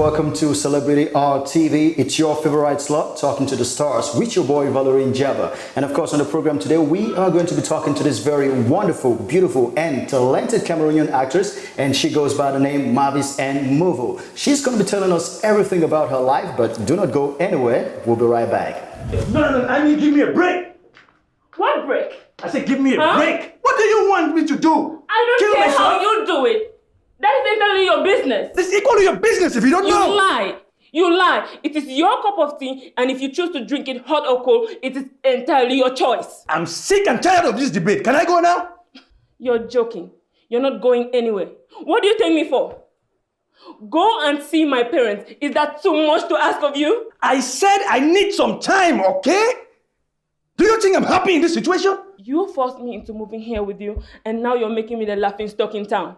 welcome to Celebrity Art TV. It's your favorite slot, Talking to the Stars, with your boy Valerie Njaba. And of course, on the program today, we are going to be talking to this very wonderful, beautiful, and talented Cameroonian actress, and she goes by the name MALVIS and Movo. She's going to be telling us everything about her life, but do not go anywhere. We'll be right back. No, I need give me a break. What break? I said give me a break. What do you want me to do? I don't care how you do it. That is entirely your business. It's equal to your business if you don't know. You lie. You lie. It is your cup of tea, and if you choose to drink it hot or cold, it is entirely your choice. I'm sick and tired of this debate. Can I go now? You're joking. You're not going anywhere. What do you take me for? Go and see my parents. Is that too much to ask of you? I said I need some time, okay? Do you think I'm happy in this situation? You forced me into moving here with you, and now you're making me the laughing stock in town.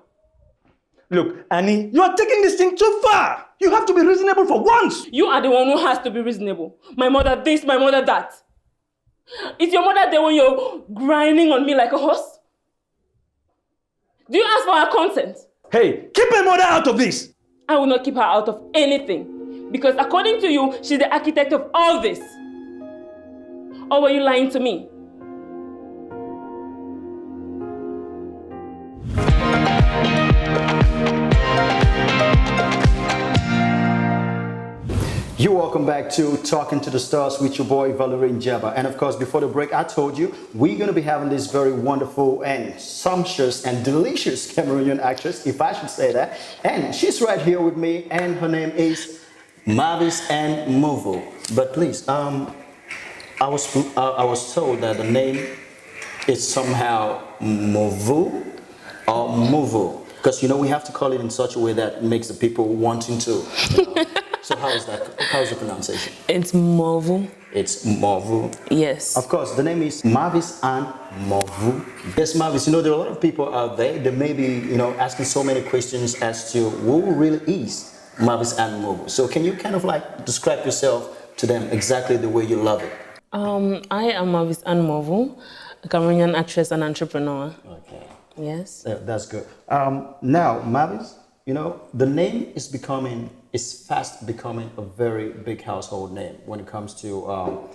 Look, Annie, you are taking this thing too far. You have to be reasonable for once. You are the one who has to be reasonable. My mother this, my mother that. Is your mother there when you're grinding on me like a horse? Do you ask for her consent? Hey, keep my mother out of this. I will not keep her out of anything. Because according to you, she's the architect of all this. Or were you lying to me? You're welcome back to Talking to the Stars with your boy Valerie Njaba. And of course, before the break, I told you we're going to be having this very wonderful and sumptuous and delicious Cameroonian actress, if I should say that. And she's right here with me, and her name is MALVIS and Movo. But please, I was told that the name is somehow Movo or Movo. Because, you know, we have to call it in such a way that makes the people wanting to. So how is that? How is the pronunciation? It's Movo. It's Movo. Yes. Of course, the name is MALVIS and Movo. Yes, MALVIS, you know, there are a lot of people out there, they may be, you know, asking so many questions as to who really is MALVIS and Movo. So can you kind of like describe yourself to them exactly the way you love it? I am MALVIS and Movo, a Cameroonian actress and entrepreneur. Okay. Yes. That's good. Now, MALVIS, you know, the name is fast becoming a very big household name when it comes to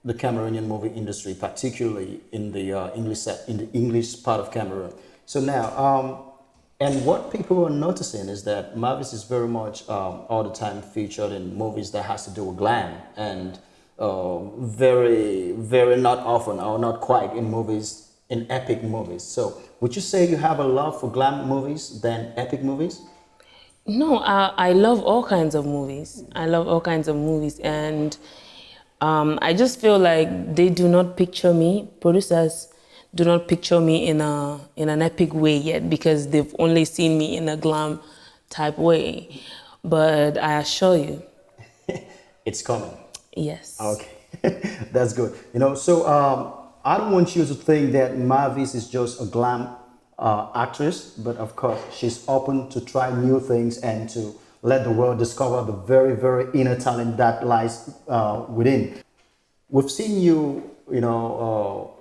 the Cameroonian movie industry, particularly in the English part of Cameroon. So now, and what people are noticing is that MALVIS is very much all the time featured in movies that has to do with glam, and very, very not often or not quite in epic movies. So would you say you have a love for glam movies than epic movies? No, I love all kinds of movies. I love all kinds of movies, and I just feel like they do not picture me. Producers do not picture me in an epic way yet, because they've only seen me in a glam type way. But I assure you, it's coming. Yes. Okay, that's good. You know, so I don't want you to think that MALVIS is just a glam actress, but of course she's open to try new things and to let the world discover the very, very inner talent that lies within. We've seen you, you know,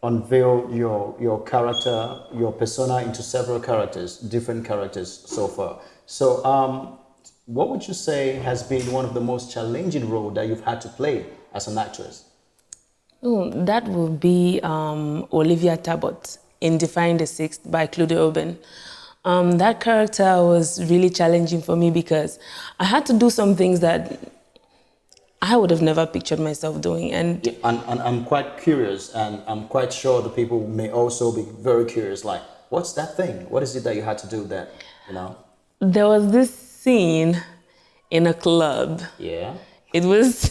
unveil your character, your persona into several characters, different characters so far. So what would you say has been one of the most challenging roles that you've had to play as an actress? Oh, that would be Olivia Talbot in Defying the Sixth by Claudia Oben. That character was really challenging for me because I had to do some things that I would have never pictured myself doing. And I'm quite curious, and I'm quite sure the people may also be very curious, like, what's that thing? What is it that you had to do that, you know? There was this scene in a club. Yeah. It was...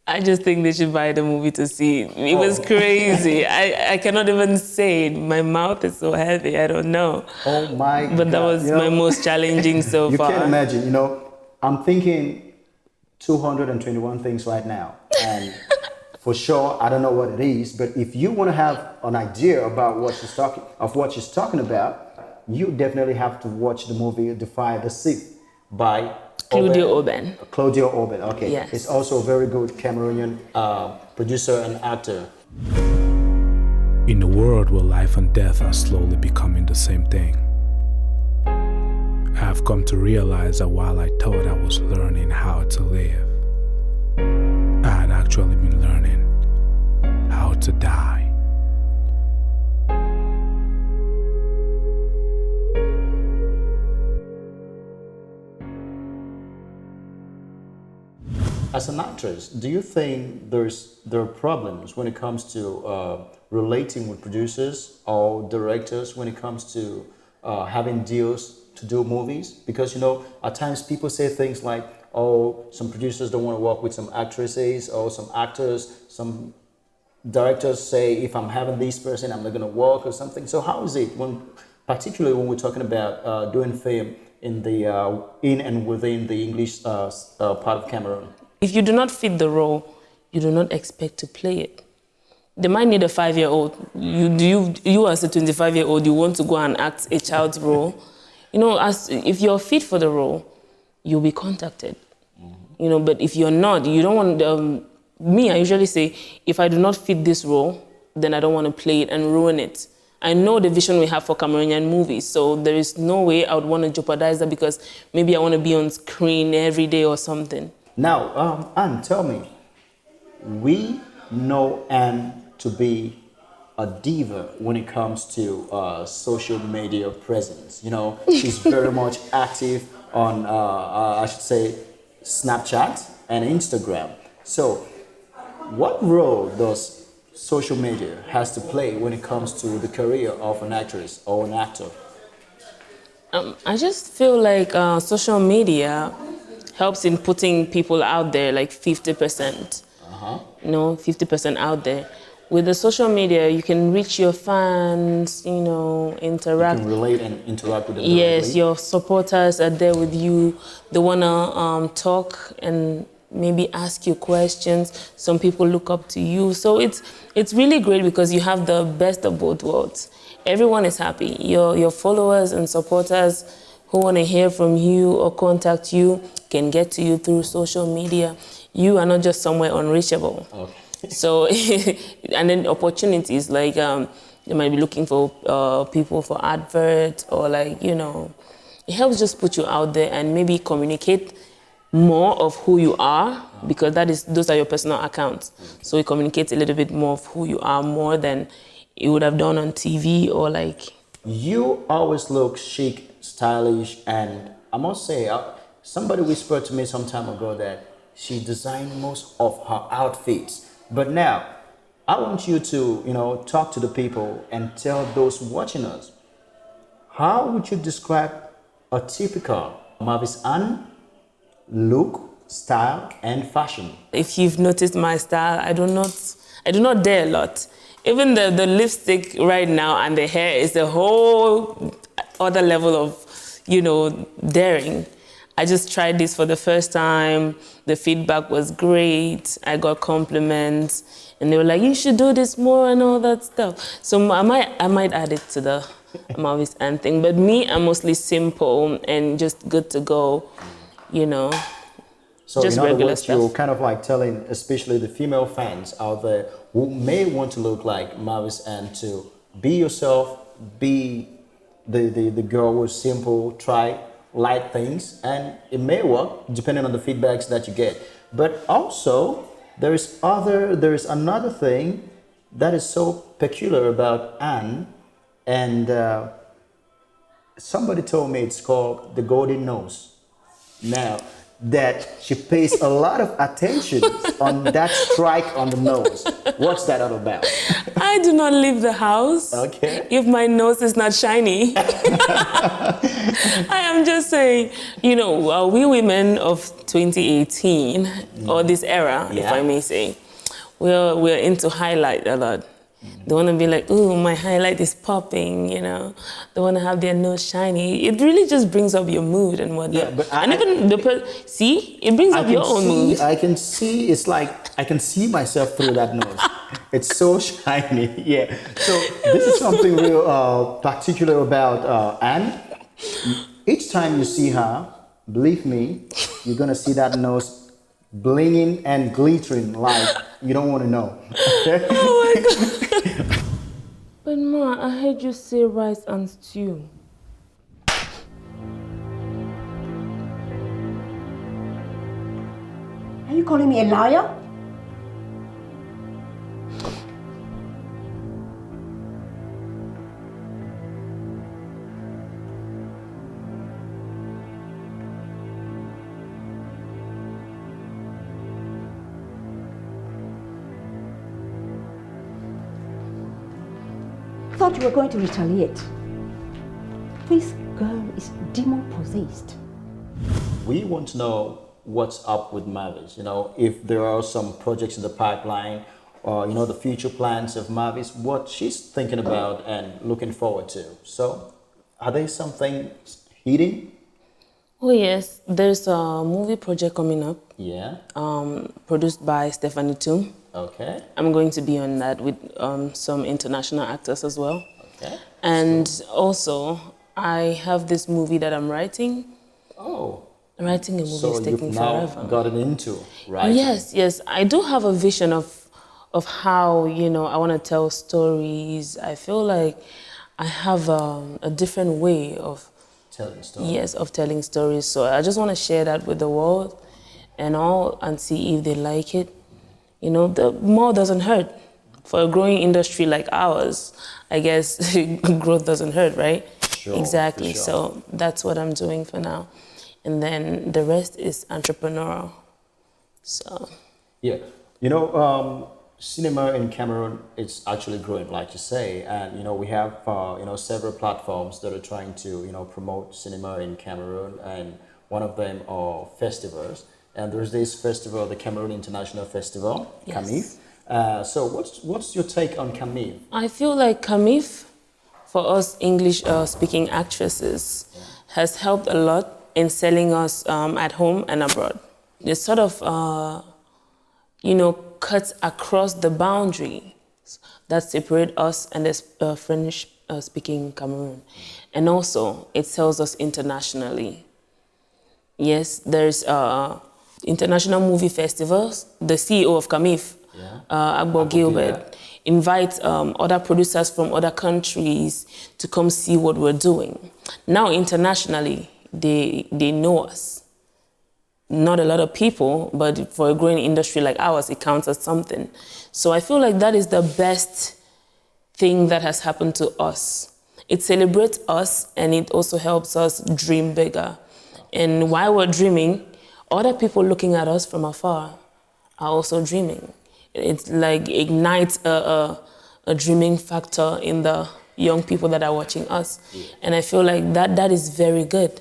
I just think they should buy the movie to see it. It was crazy. I cannot even say it. My mouth is so heavy, I don't know. Oh my God. But that was my most challenging so far. You can't imagine, you know, I'm thinking 221 things right now. And for sure, I don't know what it is, but if you want to have an idea about what she's talking about, you definitely have to watch the movie Defy the Sixth by Claudia Oben. Claudia Oben, okay. Yes. It's also a very good Cameroonian producer and actor. In a world where life and death are slowly becoming the same thing, I've come to realize that while I thought I was learning how to live, I had actually been learning how to die. As an actress, do you think there are problems when it comes to relating with producers or directors when it comes to having deals to do movies? Because at times people say things like, "Oh, some producers don't want to work with some actresses or some actors." Some directors say, "If I'm having this person, I'm not going to work," or something. So how is it particularly when we're talking about doing film in the in and within the English part of Cameroon? If you do not fit the role, you do not expect to play it. They might need a 5-year-old. You as a 25-year-old, you want to go and act a child's role. If you're fit for the role, you'll be contacted. But if you're not, you don't want. Me, I usually say, if I do not fit this role, then I don't want to play it and ruin it. I know the vision we have for Cameroonian movies, so there is no way I would want to jeopardize that because maybe I want to be on screen every day or something. Now, Anne, tell me, we know Anne to be a diva when it comes to social media presence. She's very much active on, I should say, Snapchat and Instagram. So, what role does social media has to play when it comes to the career of an actress or an actor? I just feel like social media helps in putting people out there, like 50%. 50% out there. With the social media, you can reach your fans, interact. You can relate and interact with them. Yes, directly. your supporters are there with you. They want to talk and maybe ask you questions. Some people look up to you. So it's really great because you have the best of both worlds. Everyone is happy. Your followers and supporters who want to hear from you or contact you can get to you through social media. You are not just somewhere unreachable. Okay. So, and then opportunities like they might be looking for people for adverts or it helps just put you out there and maybe communicate more of who you are because those are your personal accounts. So it communicates a little bit more of who you are more than you would have done on TV or You always look chic, stylish, and I must say, somebody whispered to me some time ago that she designed most of her outfits. But now, I want you to, talk to the people and tell those watching us, how would you describe a typical MALVIS Anne look, style, and fashion? If you've noticed my style, I do not dare a lot. Even the lipstick right now and the hair is a whole other level of, daring. I just tried this for the first time. The feedback was great. I got compliments. And they were like, you should do this more and all that stuff. So I might add it to the MALVIS Anne thing. But me, I'm mostly simple and just good to go, So just in other regular words, stuff. you're kind of telling, especially the female fans out there who may want to look like MALVIS Anne, to be yourself, be the girl who's simple, try light things, and it may work depending on the feedbacks that you get. But also, there is another thing that is so peculiar about Anne, and somebody told me it's called the golden nose. Now, that she pays a lot of attention on that strike on the nose. What's that all about? I do not leave the house if my nose is not shiny. I am just saying, we women of 2018, or this era, if I may say, we're into highlight a lot. They want to be like, ooh, my highlight is popping, They want to have their nose shiny. It really just brings up your mood and whatnot. Yeah, but it brings up your own mood. I can see, it's like, I can see myself through that nose. It's so shiny, yeah. So this is something real particular about Anne. Each time you see her, believe me, you're going to see that nose blinging and glittering like you don't want to know. Okay? Oh my God. But Ma, I heard you say rice and stew. you calling me a liar? Thought you were going to retaliate. This girl is demon-possessed. We want to know what's up with MALVIS. You know, if there are some projects in the pipeline, or you know, the future plans of MALVIS, what she's thinking about and looking forward to. So, are there something hidden? Oh yes, there's a movie project coming up. Yeah. Produced by Stephanie Toom. Okay. I'm going to be on that with some international actors as well. Okay. And also, I have this movie that I'm writing. Oh. Writing a movie So is taking you've now forever. gotten into writing. Yes. I do have a vision of how, you know, I want to tell stories. I feel like I have a different way of telling stories. Yes, of telling stories. So I just want to share that with the world and all and see if they like it. You know, the more doesn't hurt. For a growing industry like ours, I guess growth doesn't hurt, right? Sure, exactly. for sure. So that's what I'm doing for now. And then the rest is entrepreneurial. So. Yeah. You know, cinema in Cameroon, it's actually growing, like you say. And, you know, we have, you know, several platforms that are trying to, you know, promote cinema in Cameroon. And one of them are festivals. And there's this festival, the Cameroon International Festival, Yes. CAMIF. So what's your take on CAMIF? I feel like CAMIF, for us English-speaking actresses, has helped a lot in selling us at home and abroad. It sort of, you know, cuts across the boundary that separate us and the French-speaking Cameroon. And also, it sells us internationally. Yes, there's international movie festivals. The CEO of CAMIF, Agbo Gilbert, invites other producers from other countries to come see what we're doing. Now, internationally, they know us. Not a lot of people, but for a growing industry like ours, it counts as something. So I feel like that is the best thing that has happened to us. It celebrates us, and it also helps us dream bigger. And while we're dreaming, other people looking at us from afar are also dreaming. It's like ignites a dreaming factor in the young people that are watching us. Yeah. And I feel like that is very good.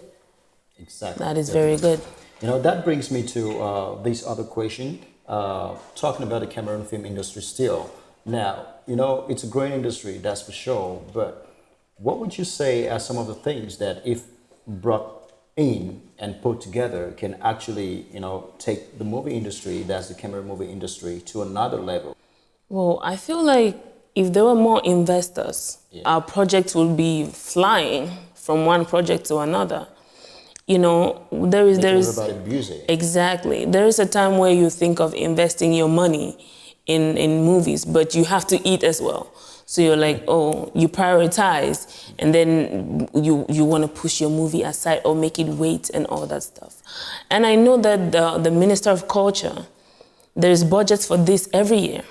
Exactly. That is very good. You know, that brings me to this other question, talking about the Cameroon film industry still. Now, you know, it's a growing industry, that's for sure, but what would you say are some of the things that, if brought in and put together, can actually, you know, take the movie industry, that's the Cameroon movie industry, to another level? Well, I feel like if there were more investors, our project would be flying from one project to another. You know, there is everybody busy. Exactly. There is a time where you think of investing your money in movies, but you have to eat as well. So you're like, oh, you prioritize, and then you want to push your movie aside or make it wait and all that stuff. And I know that the Minister of Culture, there's budgets for this every year.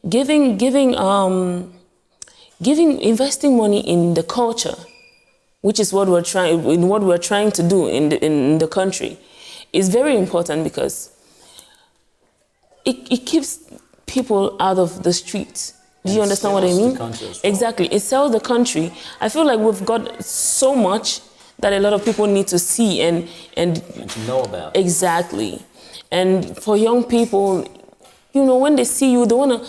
Investing money in the culture, which is what we're trying to do in the country, is very important, because it keeps people out of the streets. Do you understand what I mean? Exactly. It sells the country. I feel like we've got so much that a lot of people need to see and to know about. Exactly. And for young people, you know, when they see you, they wanna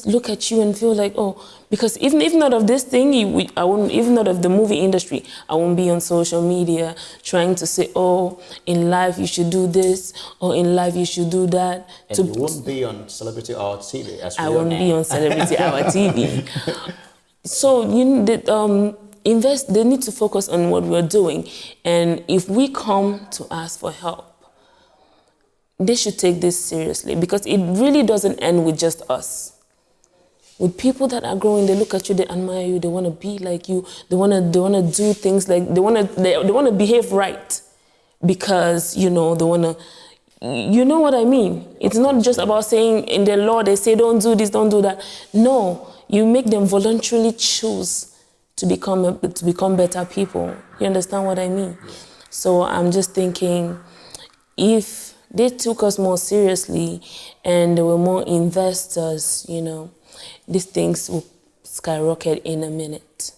look at you and feel like, oh, because if not of this thing, even not of the movie industry, I won't be on social media trying to say, oh, in life you should do this, or in life you should do that. And you won't be on Celebrity Hour TV as well. I won't be on Celebrity Hour TV. So they need to focus on what we're doing. And if we come to ask for help, they should take this seriously, because it really doesn't end with just us. With people that are growing, they look at you, they admire you, they want to be like you, they want to do things like, they want to behave right, because, you know, they want to You know what I mean? It's not just about saying in the law they say don't do this, don't do that. No, you make them voluntarily choose to become better people. You understand what I mean? So I'm just thinking, if they took us more seriously and there were more investors, you know, these things will skyrocket in a minute.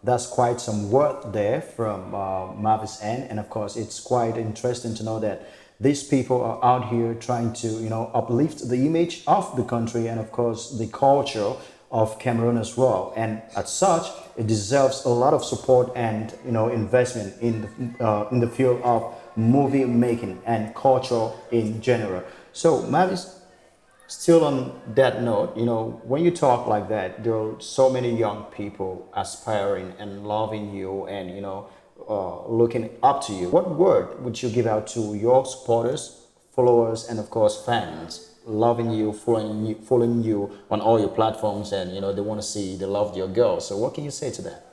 That's quite some work there from Marvis end, and of course it's quite interesting to know that these people are out here trying to, you know, uplift the image of the country and of course the culture of Cameroon as well. And as such, it deserves a lot of support and, you know, investment in the field of movie making and culture in general. So Marvis, still on that note, you know, when you talk like that, there are so many young people aspiring and loving you and, you know, looking up to you. What word would you give out to your supporters, followers, and of course fans, loving you, following you on all your platforms, and, you know, they want to see, they love your girl. So what can you say to that?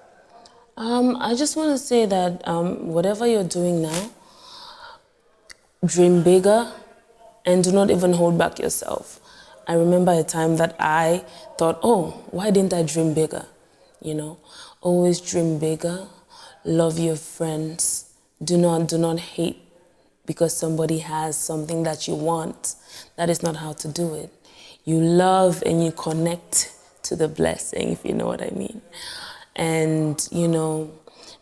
I just want to say that whatever you're doing now, dream bigger and do not even hold back yourself. I remember a time that I thought, oh, why didn't I dream bigger? You know, always dream bigger, love your friends, do not hate because somebody has something that you want. That is not how to do it. You love and you connect to the blessing, if you know what I mean. And, you know,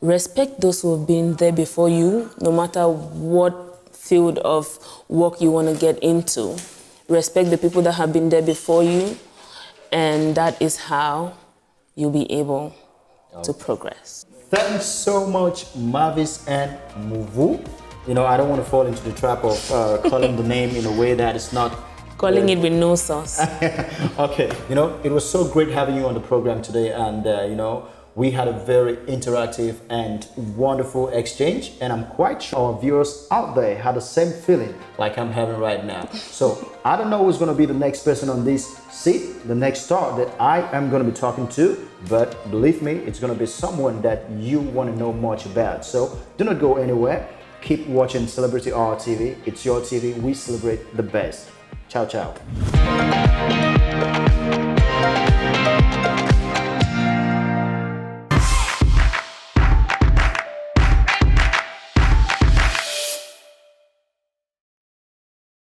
respect those who have been there before you, no matter what field of work you want to get into. Respect the people that have been there before you, and that is how you'll be able to progress. Thanks so much, Marvis and Muvu. You know, I don't want to fall into the trap of calling the name in a way that is not... Calling it with no sauce. Okay, you know, it was so great having you on the program today, and you know, we had a very interactive and wonderful exchange, and I'm quite sure our viewers out there had the same feeling like I'm having right now. So I don't know who's going to be the next person on this seat, the next star that I am going to be talking to, but believe me, it's going to be someone that you want to know much about. So do not go anywhere. Keep watching Celebrity Hour TV. It's your TV. We celebrate the best. Ciao, ciao.